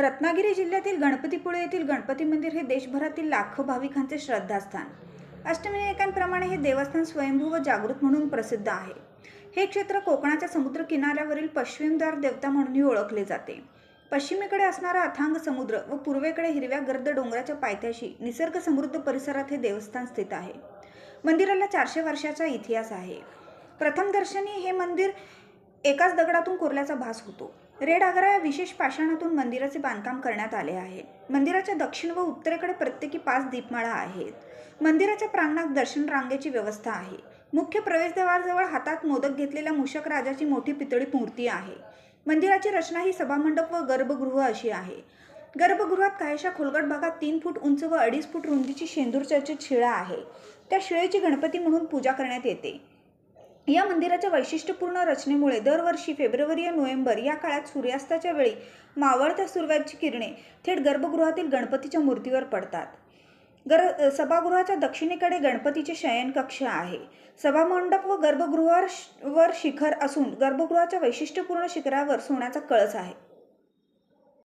रत्नागिरी जिल्ह्यातील गणपतीपुळे येथील गणपती मंदिर हे देशभरातील लाखो भाविकांचे श्रद्धास्थान. अष्टविनायकांप्रमाणे हे देवस्थान स्वयंभू व जागृत म्हणून प्रसिद्ध आहे. हे क्षेत्र कोकणाच्या समुद्र किनाऱ्यावरील पश्चिमद्वार देवता म्हणूनही ओळखले जाते. पश्चिमेकडे असणारा अथांग समुद्र व पूर्वेकडे हिरव्या गर्द डोंगराच्या पायथ्याशी निसर्ग समृद्ध परिसरात हे देवस्थान स्थित आहे. मंदिराला 400 वर्षाचा इतिहास आहे. प्रथम दर्शनी हे मंदिर एकाच दगडातून कोरल्याचा भास होतो. रेड आग्रा या विशेष पाषाणातून मंदिराचे बांधकाम करण्यात आले आहे. मंदिराच्या दक्षिण व उत्तरेकडे प्रत्येकी 5 दीपमाळा आहेत. मंदिराच्या प्रांगणात दर्शन रांगेची व्यवस्था आहे. मुख्य प्रवेशद्वाराजवळ हातात मोदक घेतलेल्या मूषक राजाची मोठी पितळी मूर्ती आहे. मंदिराची रचना ही सभामंडप व गर्भगृह अशी आहे. गर्भगृहात काहीशा खोलगट भागात 3 फूट उंच व 2.5 फूट रुंदीची शेंदूर चर्चित शिळा आहे. त्या शिळेची गणपती म्हणून पूजा करण्यात येते. या मंदिराच्या वैशिष्ट्यपूर्ण रचनेमुळे दरवर्षी फेब्रुवारी व नोव्हेंबर या काळात सूर्यास्ताच्या वेळी मावळत्या सूर्याची किरणे थेट गर्भगृहातील गणपतीच्या मूर्तीवर पडतात. सभागृहाच्या दक्षिणेकडे गणपतीचे शयनकक्ष आहे. सभामंडप व गर्भगृहावर शिखर असून गर्भगृहाच्या वैशिष्ट्यपूर्ण शिखरावर सोन्याचा कळस आहे.